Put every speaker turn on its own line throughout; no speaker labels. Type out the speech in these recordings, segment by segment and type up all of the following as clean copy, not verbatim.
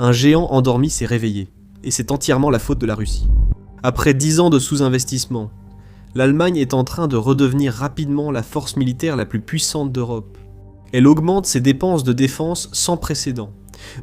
Un géant endormi s'est réveillé, et c'est entièrement la faute de la Russie. Après 10 ans de sous-investissement, l'Allemagne est en train de redevenir rapidement la force militaire la plus puissante d'Europe. Elle augmente ses dépenses de défense sans précédent,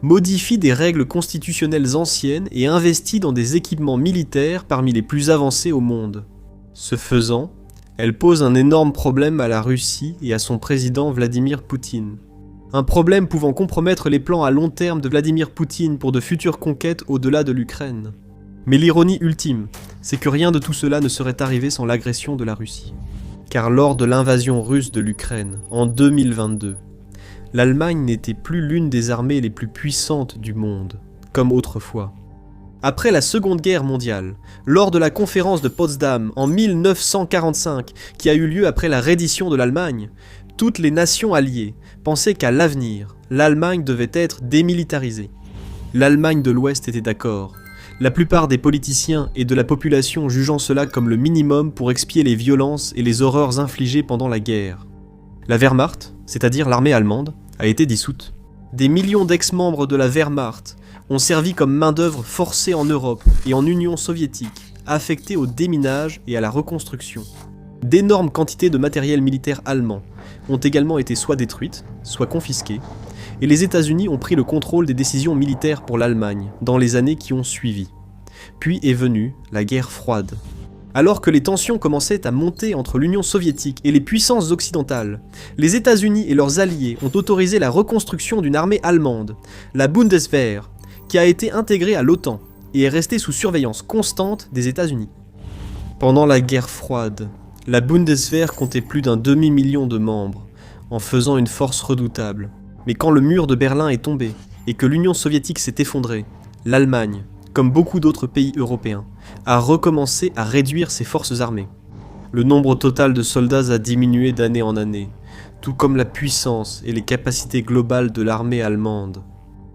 modifie des règles constitutionnelles anciennes et investit dans des équipements militaires parmi les plus avancés au monde. Ce faisant, elle pose un énorme problème à la Russie et à son président Vladimir Poutine. Un problème pouvant compromettre les plans à long terme de Vladimir Poutine pour de futures conquêtes au-delà de l'Ukraine. Mais l'ironie ultime, c'est que rien de tout cela ne serait arrivé sans l'agression de la Russie. Car lors de l'invasion russe de l'Ukraine, en 2022, l'Allemagne n'était plus l'une des armées les plus puissantes du monde, comme autrefois. Après la Seconde Guerre mondiale, lors de la conférence de Potsdam en 1945, qui a eu lieu après la reddition de l'Allemagne, toutes les nations alliées pensaient qu'à l'avenir, l'Allemagne devait être démilitarisée. L'Allemagne de l'Ouest était d'accord, la plupart des politiciens et de la population jugeant cela comme le minimum pour expier les violences et les horreurs infligées pendant la guerre. La Wehrmacht, c'est-à-dire l'armée allemande, a été dissoute. Des millions d'ex-membres de la Wehrmacht ont servi comme main-d'œuvre forcée en Europe et en Union soviétique, affectée au déminage et à la reconstruction. D'énormes quantités de matériel militaire allemand ont également été soit détruites, soit confisquées, et les États-Unis ont pris le contrôle des décisions militaires pour l'Allemagne dans les années qui ont suivi. Puis est venue la guerre froide. Alors que les tensions commençaient à monter entre l'Union soviétique et les puissances occidentales, les États-Unis et leurs alliés ont autorisé la reconstruction d'une armée allemande, la Bundeswehr, qui a été intégrée à l'OTAN et est restée sous surveillance constante des États-Unis. Pendant la guerre froide, la Bundeswehr comptait plus d'un demi-million de membres, en faisant une force redoutable. Mais quand le mur de Berlin est tombé et que l'Union soviétique s'est effondrée, l'Allemagne, comme beaucoup d'autres pays européens, a recommencé à réduire ses forces armées. Le nombre total de soldats a diminué d'année en année, tout comme la puissance et les capacités globales de l'armée allemande.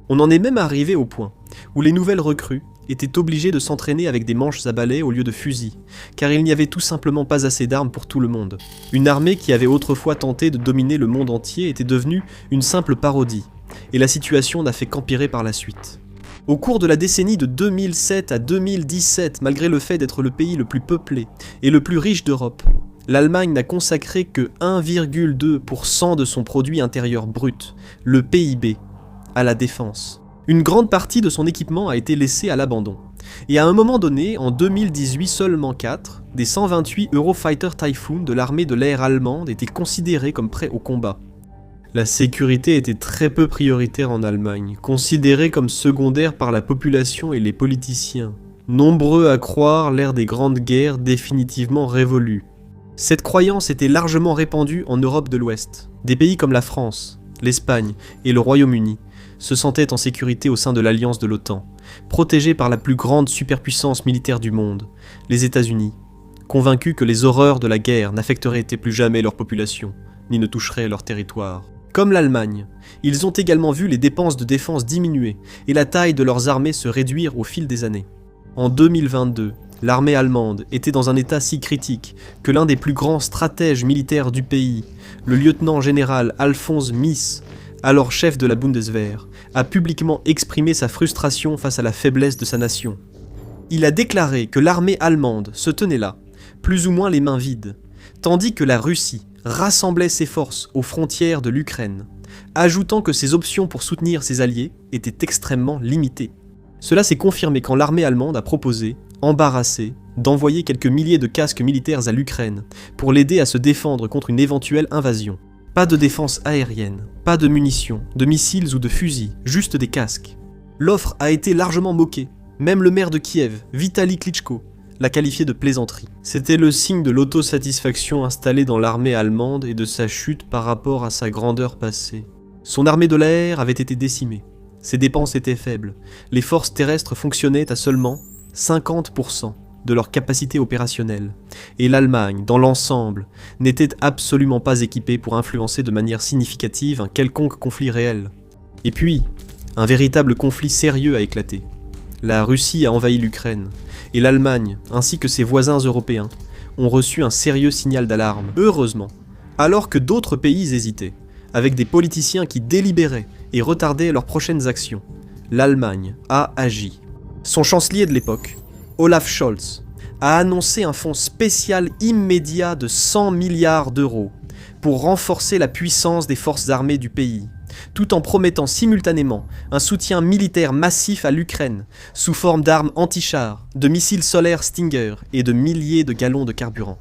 On en est même arrivé au point où les nouvelles recrues étaient obligées de s'entraîner avec des manches à balai au lieu de fusils, car il n'y avait tout simplement pas assez d'armes pour tout le monde. Une armée qui avait autrefois tenté de dominer le monde entier était devenue une simple parodie, et la situation n'a fait qu'empirer par la suite. Au cours de la décennie de 2007 à 2017, malgré le fait d'être le pays le plus peuplé et le plus riche d'Europe, l'Allemagne n'a consacré que 1,2% de son produit intérieur brut, le PIB, à la défense. Une grande partie de son équipement a été laissée à l'abandon. Et à un moment donné, en 2018, seulement 4 des 128 Eurofighter Typhoon de l'armée de l'air allemande étaient considérés comme prêts au combat. La sécurité était très peu prioritaire en Allemagne, considérée comme secondaire par la population et les politiciens, nombreux à croire l'ère des grandes guerres définitivement révolue. Cette croyance était largement répandue en Europe de l'Ouest. Des pays comme la France, l'Espagne et le Royaume-Uni se sentaient en sécurité au sein de l'alliance de l'OTAN, protégés par la plus grande superpuissance militaire du monde, les États-Unis, convaincus que les horreurs de la guerre n'affecteraient plus jamais leur population, ni ne toucheraient leur territoire. Comme l'Allemagne, ils ont également vu les dépenses de défense diminuer et la taille de leurs armées se réduire au fil des années. En 2022, l'armée allemande était dans un état si critique que l'un des plus grands stratèges militaires du pays, le lieutenant-général Alphonse Miss, alors chef de la Bundeswehr, a publiquement exprimé sa frustration face à la faiblesse de sa nation. Il a déclaré que l'armée allemande se tenait là, plus ou moins les mains vides, tandis que la Russie rassemblait ses forces aux frontières de l'Ukraine, ajoutant que ses options pour soutenir ses alliés étaient extrêmement limitées. Cela s'est confirmé quand l'armée allemande a proposé, embarrassée, d'envoyer quelques milliers de casques militaires à l'Ukraine pour l'aider à se défendre contre une éventuelle invasion. Pas de défense aérienne, pas de munitions, de missiles ou de fusils, juste des casques. L'offre a été largement moquée, même le maire de Kiev, Vitali Klitschko, l'a qualifié de plaisanterie. C'était le signe de l'autosatisfaction installée dans l'armée allemande et de sa chute par rapport à sa grandeur passée. Son armée de l'air avait été décimée, ses dépenses étaient faibles, les forces terrestres fonctionnaient à seulement 50% de leur capacité opérationnelle, et l'Allemagne, dans l'ensemble, n'était absolument pas équipée pour influencer de manière significative un quelconque conflit réel. Et puis, un véritable conflit sérieux a éclaté. La Russie a envahi l'Ukraine, et l'Allemagne, ainsi que ses voisins européens, ont reçu un sérieux signal d'alarme, heureusement, alors que d'autres pays hésitaient, avec des politiciens qui délibéraient et retardaient leurs prochaines actions. l'Allemagne a agi. Son chancelier de l'époque, Olaf Scholz, a annoncé un fonds spécial immédiat de 100 milliards d'euros pour renforcer la puissance des forces armées du pays, tout en promettant simultanément un soutien militaire massif à l'Ukraine, sous forme d'armes anti-chars, de missiles solaires Stinger et de milliers de gallons de carburant.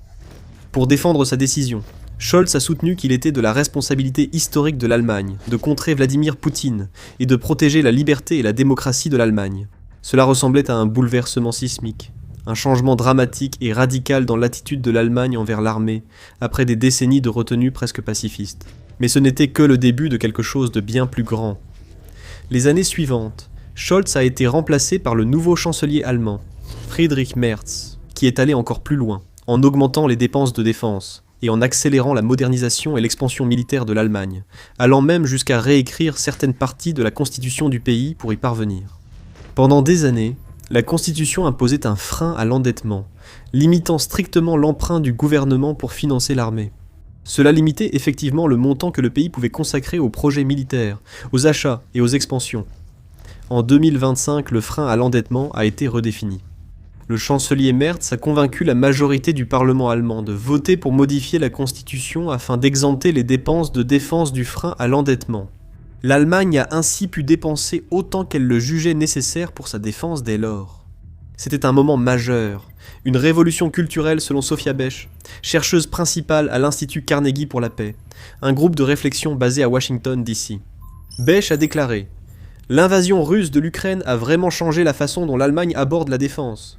Pour défendre sa décision, Scholz a soutenu qu'il était de la responsabilité historique de l'Allemagne de contrer Vladimir Poutine et de protéger la liberté et la démocratie de l'Allemagne. Cela ressemblait à un bouleversement sismique, un changement dramatique et radical dans l'attitude de l'Allemagne envers l'armée, après des décennies de retenue presque pacifiste. Mais ce n'était que le début de quelque chose de bien plus grand. Les années suivantes, Scholz a été remplacé par le nouveau chancelier allemand, Friedrich Merz, qui est allé encore plus loin, en augmentant les dépenses de défense et en accélérant la modernisation et l'expansion militaire de l'Allemagne, allant même jusqu'à réécrire certaines parties de la constitution du pays pour y parvenir. Pendant des années, la Constitution imposait un frein à l'endettement, limitant strictement l'emprunt du gouvernement pour financer l'armée. Cela limitait effectivement le montant que le pays pouvait consacrer aux projets militaires, aux achats et aux expansions. En 2025, le frein à l'endettement a été redéfini. Le chancelier Merz a convaincu la majorité du Parlement allemand de voter pour modifier la Constitution afin d'exempter les dépenses de défense du frein à l'endettement. L'Allemagne a ainsi pu dépenser autant qu'elle le jugeait nécessaire pour sa défense dès lors. C'était un moment majeur, une révolution culturelle selon Sophia Besch, chercheuse principale à l'Institut Carnegie pour la paix, un groupe de réflexion basé à Washington, D.C. Besch a déclaré « L'invasion russe de l'Ukraine a vraiment changé la façon dont l'Allemagne aborde la défense. »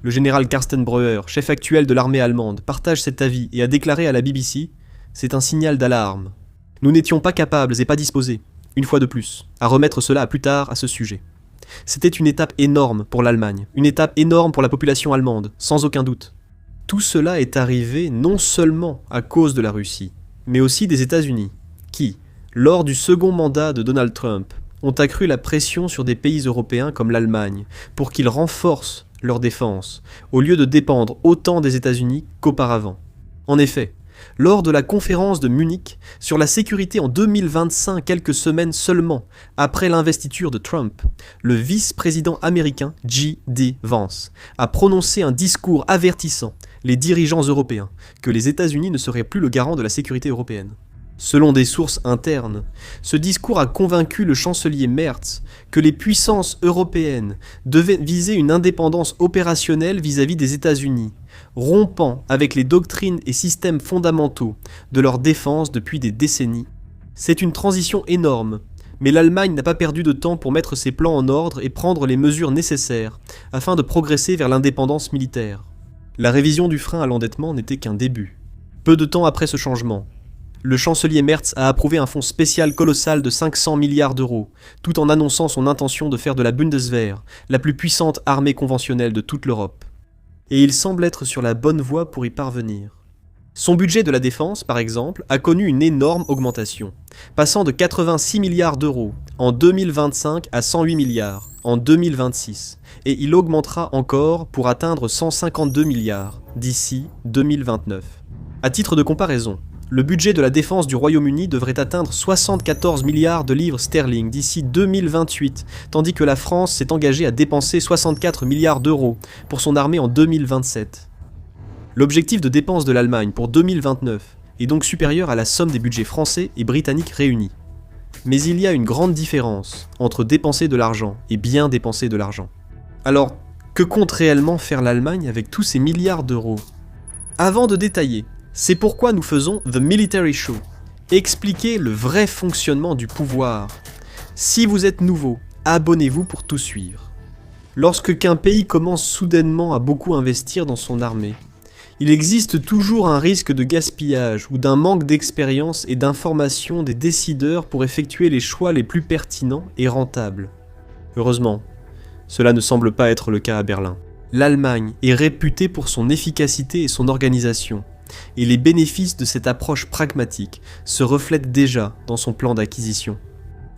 Le général Carsten Breuer, chef actuel de l'armée allemande, partage cet avis et a déclaré à la BBC « C'est un signal d'alarme. Nous n'étions pas capables et pas disposés, une fois de plus, à remettre cela à plus tard à ce sujet. C'était une étape énorme pour l'Allemagne, une étape énorme pour la population allemande, sans aucun doute. Tout cela est arrivé non seulement à cause de la Russie, mais aussi des États-Unis, qui, lors du second mandat de Donald Trump, ont accru la pression sur des pays européens comme l'Allemagne pour qu'ils renforcent leur défense, au lieu de dépendre autant des États-Unis qu'auparavant. En effet, lors de la conférence de Munich sur la sécurité en 2025, quelques semaines seulement après l'investiture de Trump, le vice-président américain J.D. Vance a prononcé un discours avertissant les dirigeants européens que les États-Unis ne seraient plus le garant de la sécurité européenne. Selon des sources internes, ce discours a convaincu le chancelier Merz que les puissances européennes devaient viser une indépendance opérationnelle vis-à-vis des États-Unis, rompant avec les doctrines et systèmes fondamentaux de leur défense depuis des décennies. C'est une transition énorme, mais l'Allemagne n'a pas perdu de temps pour mettre ses plans en ordre et prendre les mesures nécessaires afin de progresser vers l'indépendance militaire. La révision du frein à l'endettement n'était qu'un début. Peu de temps après ce changement, le chancelier Merz a approuvé un fonds spécial colossal de 500 milliards d'euros, tout en annonçant son intention de faire de la Bundeswehr la plus puissante armée conventionnelle de toute l'Europe. Et il semble être sur la bonne voie pour y parvenir. Son budget de la défense, par exemple, a connu une énorme augmentation, passant de 86 milliards d'euros en 2025 à 108 milliards en 2026, et il augmentera encore pour atteindre 152 milliards d'ici 2029. À titre de comparaison, le budget de la défense du Royaume-Uni devrait atteindre 74 milliards de livres sterling d'ici 2028, tandis que la France s'est engagée à dépenser 64 milliards d'euros pour son armée en 2027. L'objectif de dépenses de l'Allemagne pour 2029 est donc supérieur à la somme des budgets français et britanniques réunis. Mais il y a une grande différence entre dépenser de l'argent et bien dépenser de l'argent. Alors, que compte réellement faire l'Allemagne avec tous ces milliards d'euros ? Avant de détailler, c'est pourquoi nous faisons The Military Show, expliquer le vrai fonctionnement du pouvoir. Si vous êtes nouveau, abonnez-vous pour tout suivre. Lorsque qu'un pays commence soudainement à beaucoup investir dans son armée, il existe toujours un risque de gaspillage ou d'un manque d'expérience et d'information des décideurs pour effectuer les choix les plus pertinents et rentables. Heureusement, cela ne semble pas être le cas à Berlin. L'Allemagne est réputée pour son efficacité et son organisation, et les bénéfices de cette approche pragmatique se reflètent déjà dans son plan d'acquisition.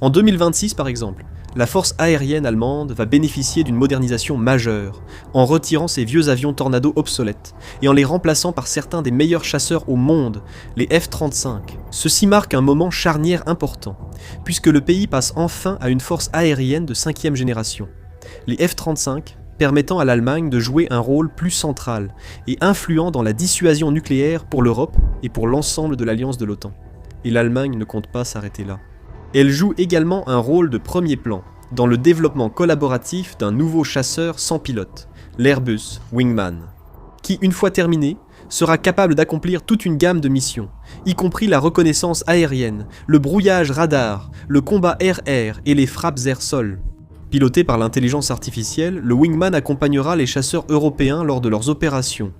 En 2026 par exemple, la force aérienne allemande va bénéficier d'une modernisation majeure, en retirant ses vieux avions Tornado obsolètes et en les remplaçant par certains des meilleurs chasseurs au monde, les F-35. Ceci marque un moment charnière important, puisque le pays passe enfin à une force aérienne de 5e génération. Les F-35 permettant à l'Allemagne de jouer un rôle plus central et influent dans la dissuasion nucléaire pour l'Europe et pour l'ensemble de l'alliance de l'OTAN. Et l'Allemagne ne compte pas s'arrêter là. Elle joue également un rôle de premier plan dans le développement collaboratif d'un nouveau chasseur sans pilote, l'Airbus Wingman, qui, une fois terminé, sera capable d'accomplir toute une gamme de missions, y compris la reconnaissance aérienne, le brouillage radar, le combat air-air et les frappes air-sol. Piloté par l'intelligence artificielle, le Wingman accompagnera les chasseurs européens lors de leurs opérations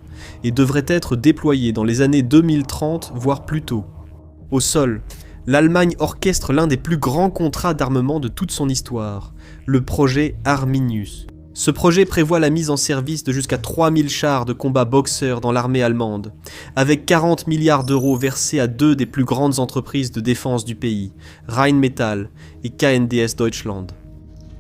et devrait être déployé dans les années 2030, voire plus tôt. Au sol, l'Allemagne orchestre l'un des plus grands contrats d'armement de toute son histoire, le projet Arminius. Ce projet prévoit la mise en service de jusqu'à 3000 chars de combat Boxer dans l'armée allemande, avec 40 milliards d'euros versés à deux des plus grandes entreprises de défense du pays, Rheinmetall et KNDS Deutschland.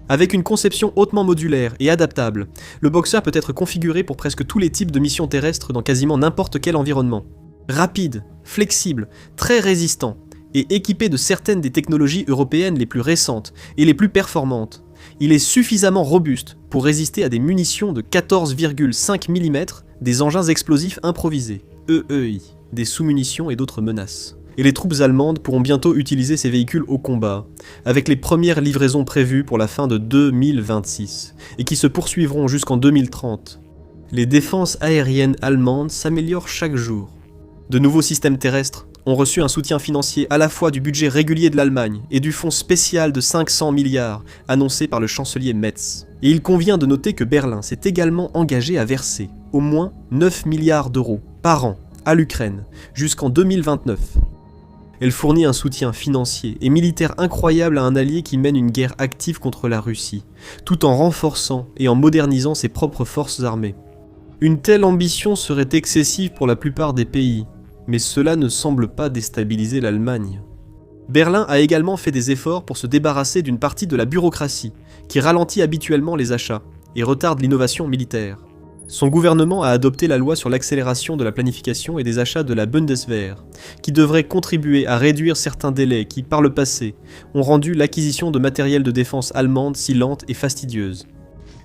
Avec une conception hautement modulaire et adaptable, le Boxer peut être configuré pour presque tous les types de missions terrestres dans quasiment n'importe quel environnement. Rapide, flexible, très résistant, et équipé de certaines des technologies européennes les plus récentes et les plus performantes, il est suffisamment robuste pour résister à des munitions de 14,5 mm des engins explosifs improvisés, EEI, des sous-munitions et d'autres menaces. Et les troupes allemandes pourront bientôt utiliser ces véhicules au combat, avec les premières livraisons prévues pour la fin de 2026, et qui se poursuivront jusqu'en 2030. Les défenses aériennes allemandes s'améliorent chaque jour. De nouveaux systèmes terrestres ont reçu un soutien financier à la fois du budget régulier de l'Allemagne et du fonds spécial de 500 milliards annoncé par le chancelier Metz. Et il convient de noter que Berlin s'est également engagé à verser au moins 9 milliards d'euros par an à l'Ukraine jusqu'en 2029. Elle fournit un soutien financier et militaire incroyable à un allié qui mène une guerre active contre la Russie, tout en renforçant et en modernisant ses propres forces armées. Une telle ambition serait excessive pour la plupart des pays, mais cela ne semble pas déstabiliser l'Allemagne. Berlin a également fait des efforts pour se débarrasser d'une partie de la bureaucratie, qui ralentit habituellement les achats et retarde l'innovation militaire. Son gouvernement a adopté la loi sur l'accélération de la planification et des achats de la Bundeswehr, qui devrait contribuer à réduire certains délais qui, par le passé, ont rendu l'acquisition de matériel de défense allemande si lente et fastidieuse.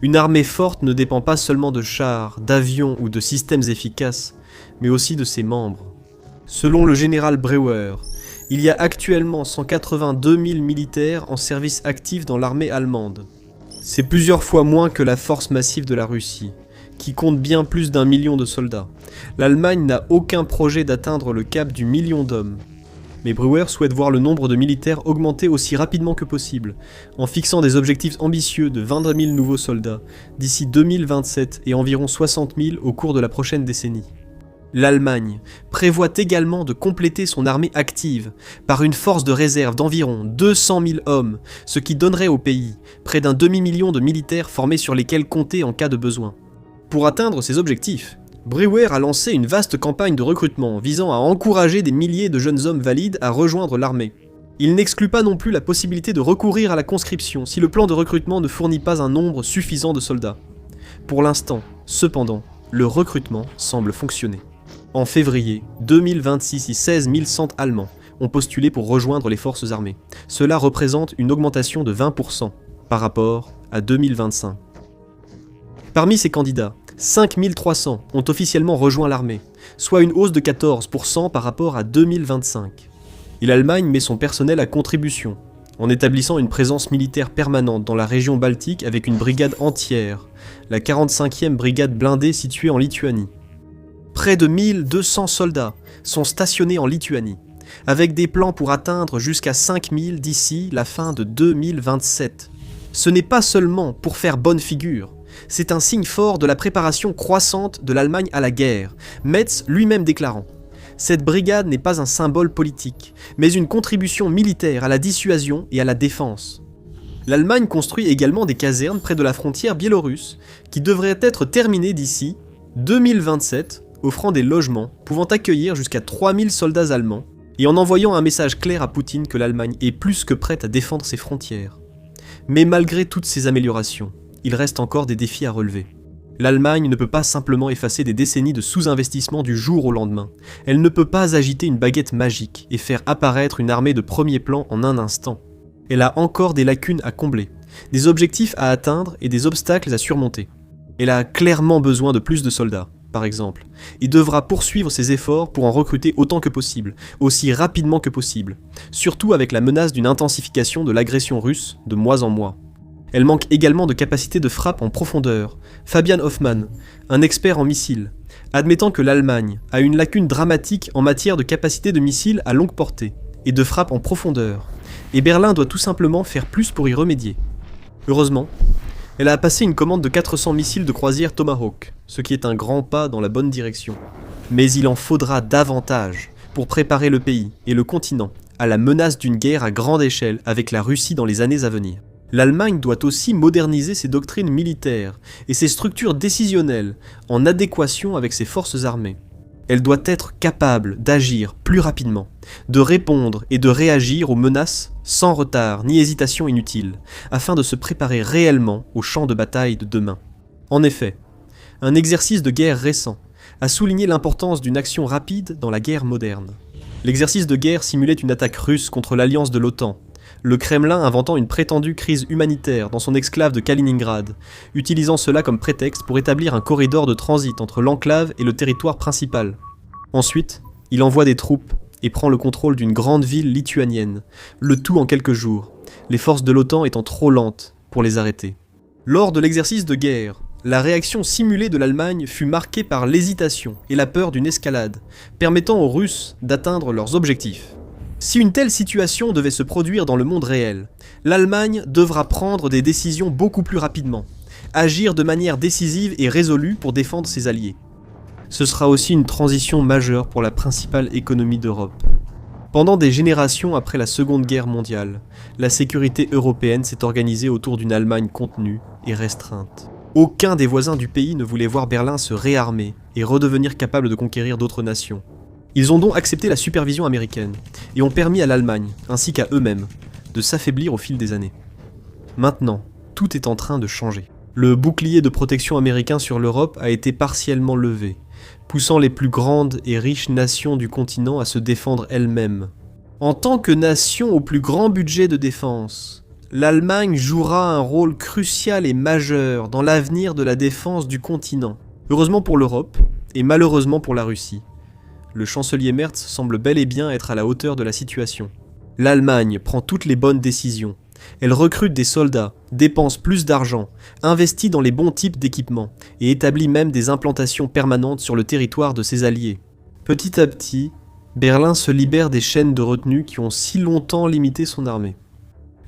Une armée forte ne dépend pas seulement de chars, d'avions ou de systèmes efficaces, mais aussi de ses membres. Selon le général Breuer, il y a actuellement 182 000 militaires en service actif dans l'armée allemande. C'est plusieurs fois moins que la force massive de la Russie, qui compte bien plus d'1 million de soldats. L'Allemagne n'a aucun projet d'atteindre le cap du million d'hommes. Mais Breuer souhaite voir le nombre de militaires augmenter aussi rapidement que possible, en fixant des objectifs ambitieux de 22 000 nouveaux soldats d'ici 2027 et environ 60 000 au cours de la prochaine décennie. L'Allemagne prévoit également de compléter son armée active par une force de réserve d'environ 200 000 hommes, ce qui donnerait au pays près d'un demi-million de militaires formés sur lesquels compter en cas de besoin. Pour atteindre ces objectifs, Breuer a lancé une vaste campagne de recrutement visant à encourager des milliers de jeunes hommes valides à rejoindre l'armée. Il n'exclut pas non plus la possibilité de recourir à la conscription si le plan de recrutement ne fournit pas un nombre suffisant de soldats. Pour l'instant, cependant, le recrutement semble fonctionner. En février 2026, 16 100 Allemands ont postulé pour rejoindre les forces armées. Cela représente une augmentation de 20% par rapport à 2025. Parmi ces candidats, 5300 ont officiellement rejoint l'armée, soit une hausse de 14% par rapport à 2025. Et l'Allemagne met son personnel à contribution, en établissant une présence militaire permanente dans la région baltique avec une brigade entière, la 45e brigade blindée située en Lituanie. Près de 1200 soldats sont stationnés en Lituanie, avec des plans pour atteindre jusqu'à 5000 d'ici la fin de 2027. Ce n'est pas seulement pour faire bonne figure, c'est un signe fort de la préparation croissante de l'Allemagne à la guerre, Metz lui-même déclarant « Cette brigade n'est pas un symbole politique, mais une contribution militaire à la dissuasion et à la défense. » L'Allemagne construit également des casernes près de la frontière biélorusse, qui devraient être terminées d'ici 2027, offrant des logements pouvant accueillir jusqu'à 3000 soldats allemands, et en envoyant un message clair à Poutine que l'Allemagne est plus que prête à défendre ses frontières. Mais malgré toutes ces améliorations, il reste encore des défis à relever. L'Allemagne ne peut pas simplement effacer des décennies de sous-investissement du jour au lendemain. Elle ne peut pas agiter une baguette magique et faire apparaître une armée de premier plan en un instant. Elle a encore des lacunes à combler, des objectifs à atteindre et des obstacles à surmonter. Elle a clairement besoin de plus de soldats, par exemple, et devra poursuivre ses efforts pour en recruter autant que possible, aussi rapidement que possible, surtout avec la menace d'une intensification de l'agression russe de mois en mois. Elle manque également de capacité de frappe en profondeur. Fabian Hoffmann, un expert en missiles, admettant que l'Allemagne a une lacune dramatique en matière de capacité de missiles à longue portée et de frappe en profondeur, et Berlin doit tout simplement faire plus pour y remédier. Heureusement, elle a passé une commande de 400 missiles de croisière Tomahawk, ce qui est un grand pas dans la bonne direction. Mais il en faudra davantage pour préparer le pays et le continent à la menace d'une guerre à grande échelle avec la Russie dans les années à venir. L'Allemagne doit aussi moderniser ses doctrines militaires et ses structures décisionnelles en adéquation avec ses forces armées. Elle doit être capable d'agir plus rapidement, de répondre et de réagir aux menaces sans retard ni hésitation inutile, afin de se préparer réellement au champ de bataille de demain. En effet, un exercice de guerre récent a souligné l'importance d'une action rapide dans la guerre moderne. L'exercice de guerre simulait une attaque russe contre l'alliance de l'OTAN, le Kremlin inventant une prétendue crise humanitaire dans son exclave de Kaliningrad, utilisant cela comme prétexte pour établir un corridor de transit entre l'enclave et le territoire principal. Ensuite, il envoie des troupes et prend le contrôle d'une grande ville lituanienne, le tout en quelques jours, les forces de l'OTAN étant trop lentes pour les arrêter. Lors de l'exercice de guerre, la réaction simulée de l'Allemagne fut marquée par l'hésitation et la peur d'une escalade, permettant aux Russes d'atteindre leurs objectifs. Si une telle situation devait se produire dans le monde réel, l'Allemagne devra prendre des décisions beaucoup plus rapidement, agir de manière décisive et résolue pour défendre ses alliés. Ce sera aussi une transition majeure pour la principale économie d'Europe. Pendant des générations après la Seconde Guerre mondiale, la sécurité européenne s'est organisée autour d'une Allemagne contenue et restreinte. Aucun des voisins du pays ne voulait voir Berlin se réarmer et redevenir capable de conquérir d'autres nations. Ils ont donc accepté la supervision américaine et ont permis à l'Allemagne, ainsi qu'à eux-mêmes, de s'affaiblir au fil des années. Maintenant, tout est en train de changer. Le bouclier de protection américain sur l'Europe a été partiellement levé, poussant les plus grandes et riches nations du continent à se défendre elles-mêmes. En tant que nation au plus grand budget de défense, l'Allemagne jouera un rôle crucial et majeur dans l'avenir de la défense du continent. Heureusement pour l'Europe, et malheureusement pour la Russie. Le chancelier Merz semble bel et bien être à la hauteur de la situation. L'Allemagne prend toutes les bonnes décisions. Elle recrute des soldats, dépense plus d'argent, investit dans les bons types d'équipements et établit même des implantations permanentes sur le territoire de ses alliés. Petit à petit, Berlin se libère des chaînes de retenue qui ont si longtemps limité son armée.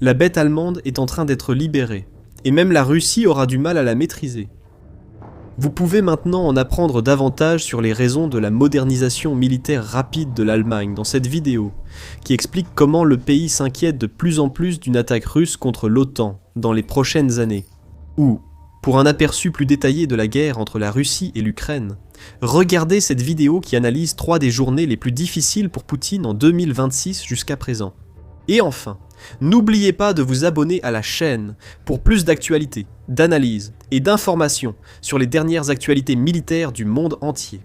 La bête allemande est en train d'être libérée, et même la Russie aura du mal à la maîtriser. Vous pouvez maintenant en apprendre davantage sur les raisons de la modernisation militaire rapide de l'Allemagne dans cette vidéo, qui explique comment le pays s'inquiète de plus en plus d'une attaque russe contre l'OTAN dans les prochaines années. Ou, pour un aperçu plus détaillé de la guerre entre la Russie et l'Ukraine, regardez cette vidéo qui analyse 3 des journées les plus difficiles pour Poutine en 2026 jusqu'à présent. Et enfin, n'oubliez pas de vous abonner à la chaîne pour plus d'actualités, d'analyses et d'informations sur les dernières actualités militaires du monde entier.